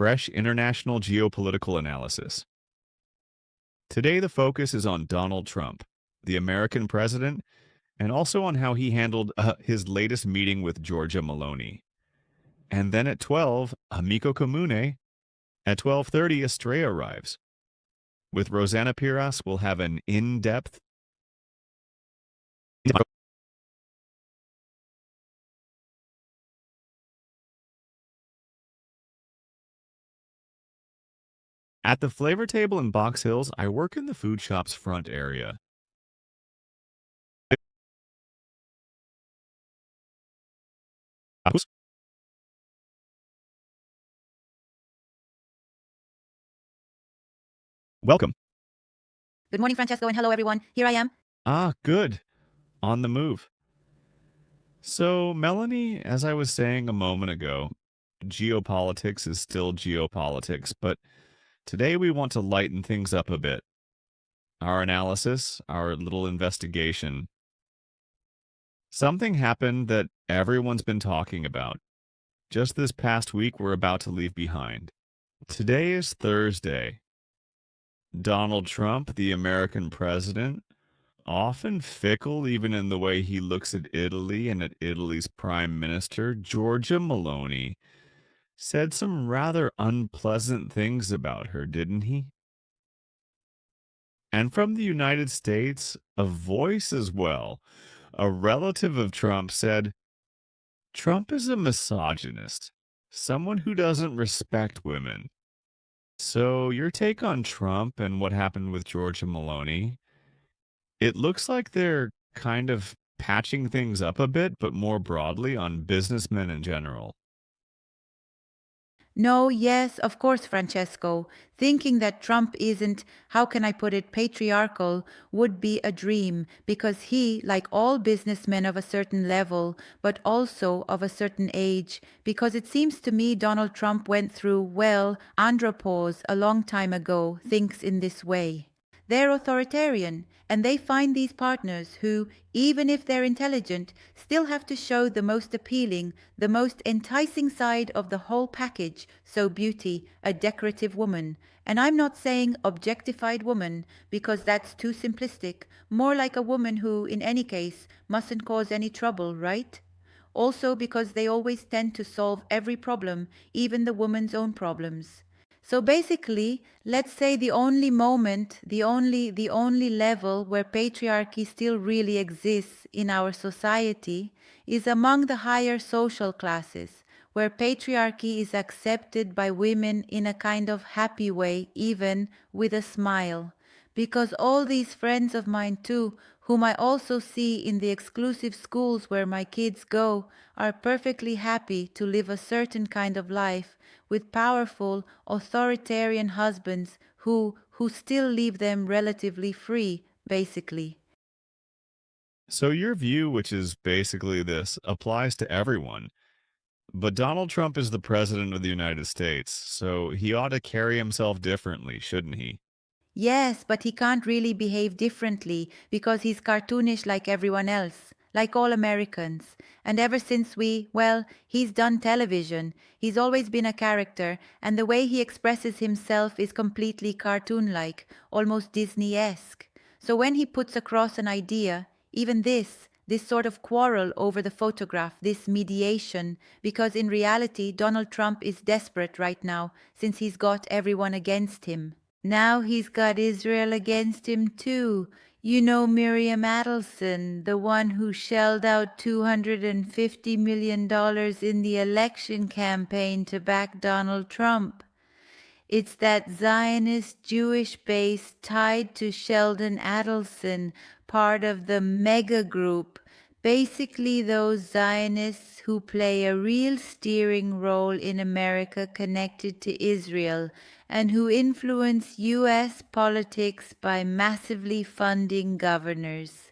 fresh international geopolitical analysis. Today, the focus is on Donald Trump, the American president, and also on how he handled his latest meeting with Giorgia Meloni. And then at 12, Amico Comune. At 12:30, Estrella arrives. With Rosanna Piras, we'll have an in-depth. At the flavor table in Box Hills, I work in the food shop's front area. Welcome. Good morning, Francesco, and hello, everyone. Here I am. Ah, good. On the move. So, Melanie, as I was saying a moment ago, geopolitics is still geopolitics, but today we want to lighten things up a bit. Our analysis, our little investigation. Something happened that everyone's been talking about. Just this past week, we're about to leave behind. Today is Thursday. Donald Trump, the American president, often fickle even in the way he looks at Italy and at Italy's prime minister, Giorgia Meloni, said some rather unpleasant things about her, didn't he? And from the United States, a voice as well, a relative of Trump said, Trump is a misogynist, someone who doesn't respect women. So, your take on Trump and what happened with Giorgia Meloni? It looks like they're kind of patching things up a bit, but more broadly on businessmen in general. No, yes, of course, Francesco. Thinking that Trump isn't, how can I put it, patriarchal would be a dream because he, like all businessmen of a certain level, but also of a certain age, because it seems to me Donald Trump went through, well, andropause a long time ago, thinks in this way. They're authoritarian, and they find these partners who, even if they're intelligent, still have to show the most appealing, the most enticing side of the whole package, so beauty, a decorative woman. And I'm not saying objectified woman, because that's too simplistic, more like a woman who, in any case, mustn't cause any trouble, right? Also because they always tend to solve every problem, even the woman's own problems. So basically, let's say the only moment, the only level where patriarchy still really exists in our society is among the higher social classes, where patriarchy is accepted by women in a kind of happy way, even with a smile. Because all these friends of mine too, whom I also see in the exclusive schools where my kids go, are perfectly happy to live a certain kind of life with powerful, authoritarian husbands who still leave them relatively free, basically. So, your view, which is basically this, applies to everyone. But Donald Trump is the president of the United States, so he ought to carry himself differently, shouldn't he? Yes, but he can't really behave differently because he's cartoonish like everyone else, like all Americans. And ever since he's done television, he's always been a character, and the way he expresses himself is completely cartoon-like, almost Disney-esque. So when he puts across an idea, even this sort of quarrel over the photograph, this mediation, because in reality Donald Trump is desperate right now since he's got everyone against him. Now he's got Israel against him too. You know Miriam Adelson, the one who shelled out $250 million in the election campaign to back Donald Trump. It's that Zionist Jewish base tied to Sheldon Adelson, part of the mega group. Basically those Zionists who play a real steering role in America connected to Israel and who influence U.S. politics by massively funding governors.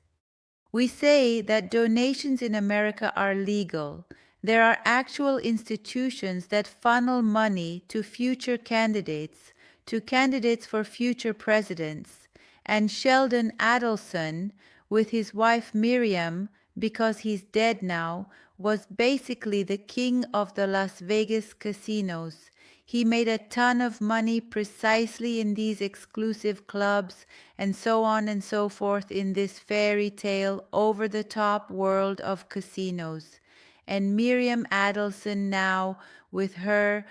We say that donations in America are legal. There are actual institutions that funnel money to future candidates, to candidates for future presidents. And Sheldon Adelson, with his wife Miriam, because he's dead now, was basically the king of the Las Vegas casinos. He made a ton of money precisely in these exclusive clubs and so on and so forth in this fairy tale over the top world of casinos. And Miriam Adelson now with her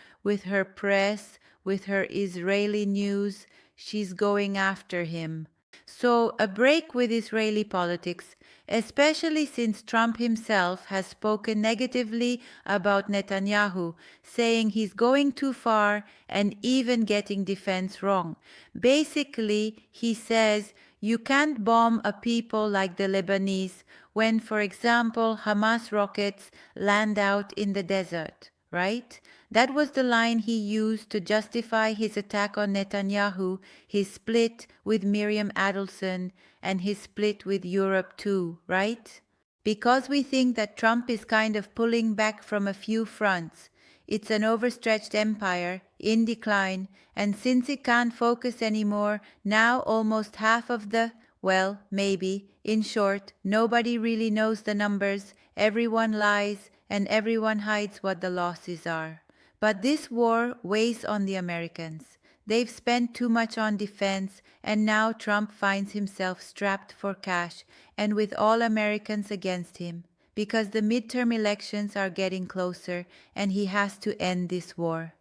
press, with her Israeli news, she's going after him. So a break with Israeli politics, especially since Trump himself has spoken negatively about Netanyahu, saying he's going too far and even getting defense wrong. Basically, he says you can't bomb a people like the Lebanese when, for example, Hamas rockets land out in the desert, right? That was the line he used to justify his attack on Netanyahu, his split with Miriam Adelson, and his split with Europe too, right? Because we think that Trump is kind of pulling back from a few fronts. It's an overstretched empire, in decline, and since it can't focus anymore, now almost half of the, well, maybe, in short, nobody really knows the numbers, everyone lies, and everyone hides what the losses are. But this war weighs on the Americans. They've spent too much on defense, and now Trump finds himself strapped for cash and with all Americans against him, because the midterm elections are getting closer and he has to end this war.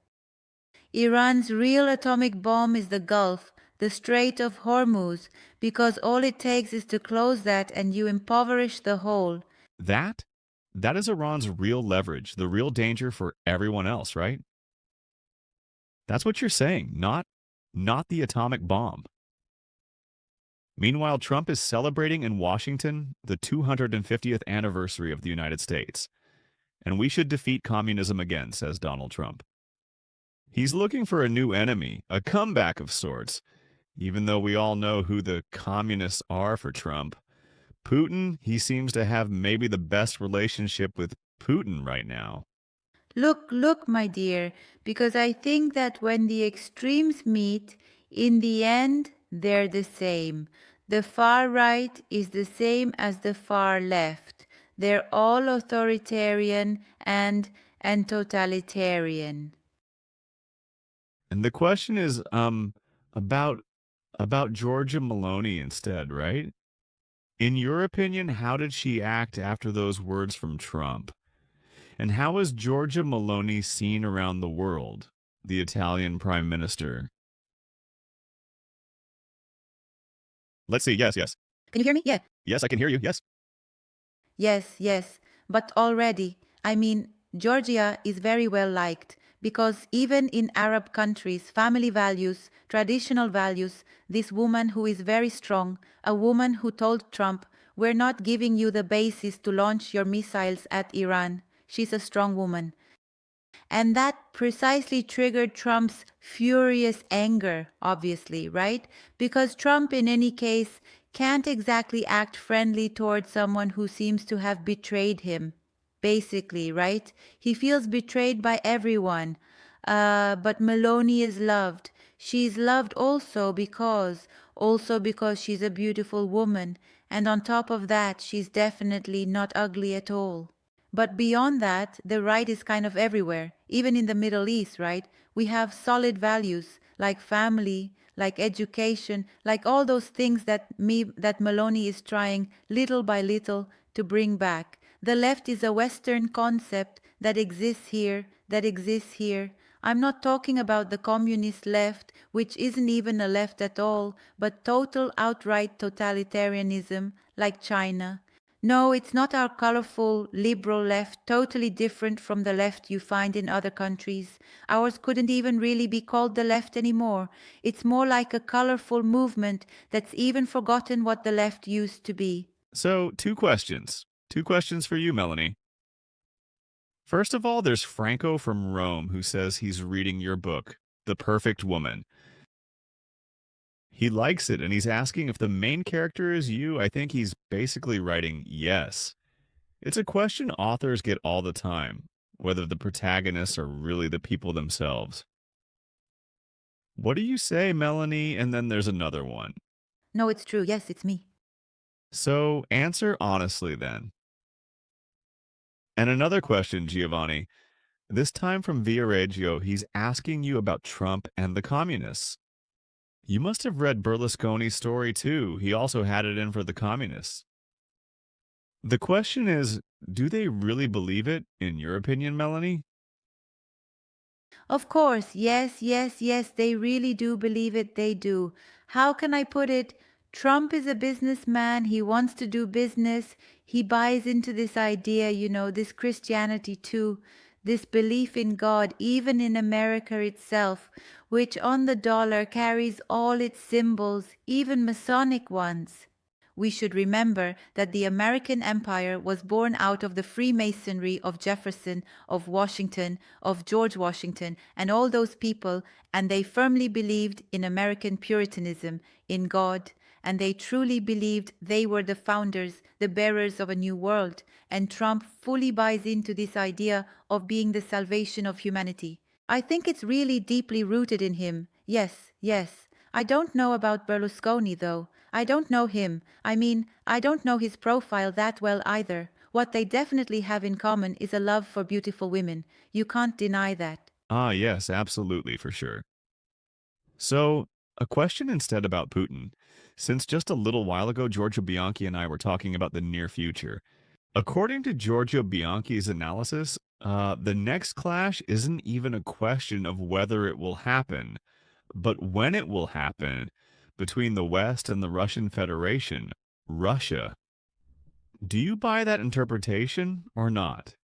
Iran's real atomic bomb is the Gulf, the Strait of Hormuz, because all it takes is to close that and you impoverish the whole. That? That is Iran's real leverage, the real danger for everyone else, right? That's what you're saying, not the atomic bomb. Meanwhile, Trump is celebrating in Washington the 250th anniversary of the United States. And we should defeat communism again, says Donald Trump. He's looking for a new enemy, a comeback of sorts, even though we all know who the communists are for Trump. Putin, he seems to have maybe the best relationship with Putin right now. Look, my dear, because I think that when the extremes meet, in the end, they're the same. The far right is the same as the far left. They're all authoritarian and totalitarian. And the question is about Giorgia Meloni instead, right? In your opinion, how did she act after those words from Trump? And how is Giorgia Meloni seen around the world, the Italian prime minister? Let's see. Yes, yes. Can you hear me? Yeah. Yes, I can hear you. Yes. Yes, but already, I mean, Georgia is very well liked because even in Arab countries, family values, traditional values, this woman who is very strong, a woman who told Trump, we're not giving you the basis to launch your missiles at Iran. She's a strong woman. And that precisely triggered Trump's furious anger, obviously, right? Because Trump, in any case, can't exactly act friendly towards someone who seems to have betrayed him, basically, right? He feels betrayed by everyone. But Meloni is loved. She's loved also because she's a beautiful woman. And on top of that, she's definitely not ugly at all. But beyond that, the right is kind of everywhere, even in the Middle East, right? We have solid values like family, like education, like all those things that Maloney is trying little by little to bring back. The left is a Western concept that exists here, that exists here. I'm not talking about the communist left, which isn't even a left at all, but total outright totalitarianism like China. No, it's not our colorful liberal left, totally different from the left you find in other countries. Ours couldn't even really be called the left anymore. It's more like a colorful movement that's even forgotten what the left used to be. So, two questions. Two questions for you, Melanie. First of all, there's Franco from Rome who says he's reading your book, The Perfect Woman. He likes it and he's asking if the main character is you. I think he's basically writing yes. It's a question authors get all the time, whether the protagonists are really the people themselves. What do you say, Melanie? And then there's another one. No, it's true. Yes, it's me. So answer honestly then. And another question, Giovanni. This time from Via Reggio, he's asking you about Trump and the communists. You must have read Berlusconi's story too. He also had it in for the communists. The question is, do they really believe it, in your opinion, Melanie? Of course, yes, yes, yes, they really do believe it, they do. How can I put it? Trump is a businessman, he wants to do business, he buys into this idea, this Christianity too, this belief in God, even in America itself, which on the dollar carries all its symbols, even Masonic ones. We should remember that the American empire was born out of the Freemasonry of Jefferson, of Washington, of George Washington, and all those people, and they firmly believed in American Puritanism, in God, and they truly believed they were the founders, the bearers of a new world, and Trump fully buys into this idea of being the salvation of humanity. I think it's really deeply rooted in him. Yes, yes. I don't know about Berlusconi, though. I don't know him. I mean, I don't know his profile that well either. What they definitely have in common is a love for beautiful women. You can't deny that. Ah, yes, absolutely, for sure. So, a question instead about Putin. Since just a little while ago, Giorgio Bianchi and I were talking about the near future. According to Giorgio Bianchi's analysis, the next clash isn't even a question of whether it will happen, but when it will happen between the West and the Russian Federation, Russia. Do you buy that interpretation or not?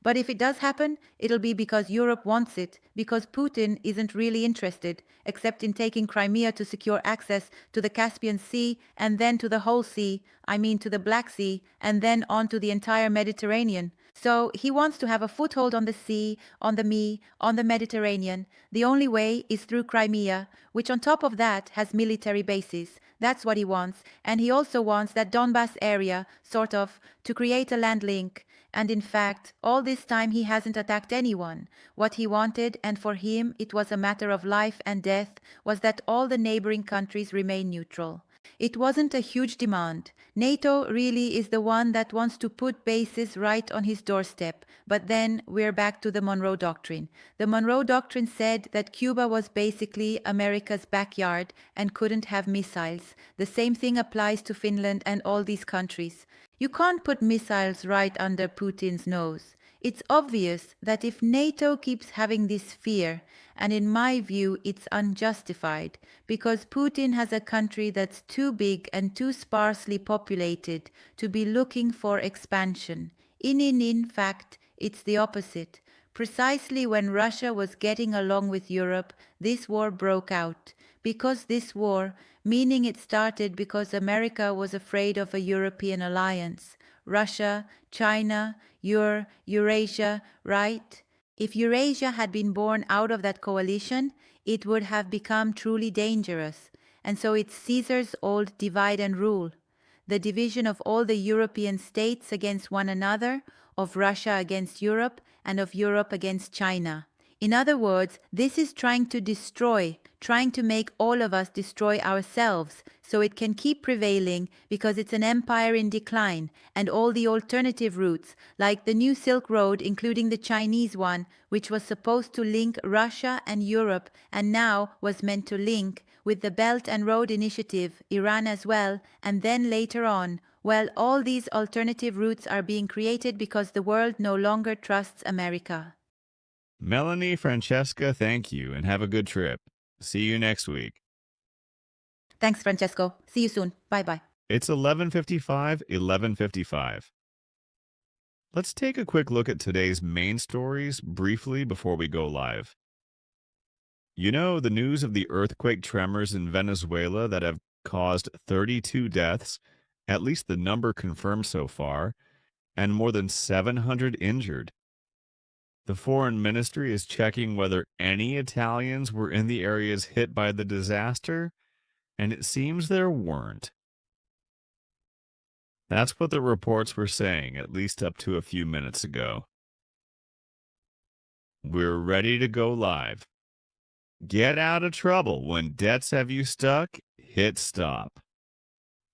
But if it does happen, it'll be because Europe wants it, because Putin isn't really interested, except in taking Crimea to secure access to the Caspian Sea and then to the whole sea, I mean to the Black Sea, and then on to the entire Mediterranean. So he wants to have a foothold on the sea, on the Mediterranean. The only way is through Crimea, which on top of that has military bases. That's what he wants. And he also wants that Donbass area, sort of, to create a land link. And in fact, all this time he hasn't attacked anyone. What he wanted, and for him it was a matter of life and death, was that all the neighboring countries remain neutral. It wasn't a huge demand. NATO really is the one that wants to put bases right on his doorstep. But then we're back to the Monroe Doctrine. The Monroe Doctrine said that Cuba was basically America's backyard and couldn't have missiles. The same thing applies to Finland and all these countries. You can't put missiles right under Putin's nose. It's obvious that if NATO keeps having this fear, and in my view it's unjustified, because Putin has a country that's too big and too sparsely populated to be looking for expansion. In fact, it's the opposite. Precisely when Russia was getting along with Europe, this war broke out. Because this war, meaning it started because America was afraid of a European alliance. Russia, China, Eurasia, right? If Eurasia had been born out of that coalition, it would have become truly dangerous. And so it's Caesar's old divide and rule. The division of all the European states against one another, of Russia against Europe, and of Europe against China. In other words, this is trying to destroy, trying to make all of us destroy ourselves, so it can keep prevailing because it's an empire in decline, and all the alternative routes, like the new Silk Road, including the Chinese one, which was supposed to link Russia and Europe, and now was meant to link with the Belt and Road Initiative, Iran as well, and then later on, well, all these alternative routes are being created because the world no longer trusts America. Melanie, Francesca, thank you and have a good trip. See you next week. Thanks, Francesco. See you soon. Bye-bye. It's 11:55. Let's take a quick look at today's main stories briefly before we go live. You know, the news of the earthquake tremors in Venezuela that have caused 32 deaths, at least the number confirmed so far, and more than 700 injured. The foreign ministry is checking whether any Italians were in the areas hit by the disaster, and it seems there weren't. That's what the reports were saying, at least up to a few minutes ago. We're ready to go live. Get out of trouble. When debts have you stuck, hit stop.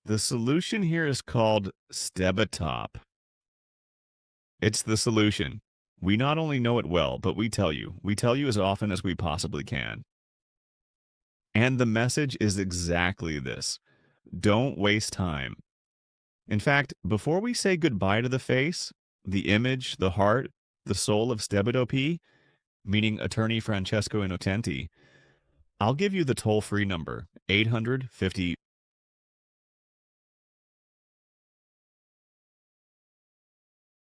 The solution here is called Sdebitop. It's the solution. We not only know it well, but we tell you. We tell you as often as we possibly can. And the message is exactly this. Don't waste time. In fact, before we say goodbye to the face, the image, the heart, the soul of Sdebitop, meaning attorney Francesco Innocenti, I'll give you the toll-free number, 800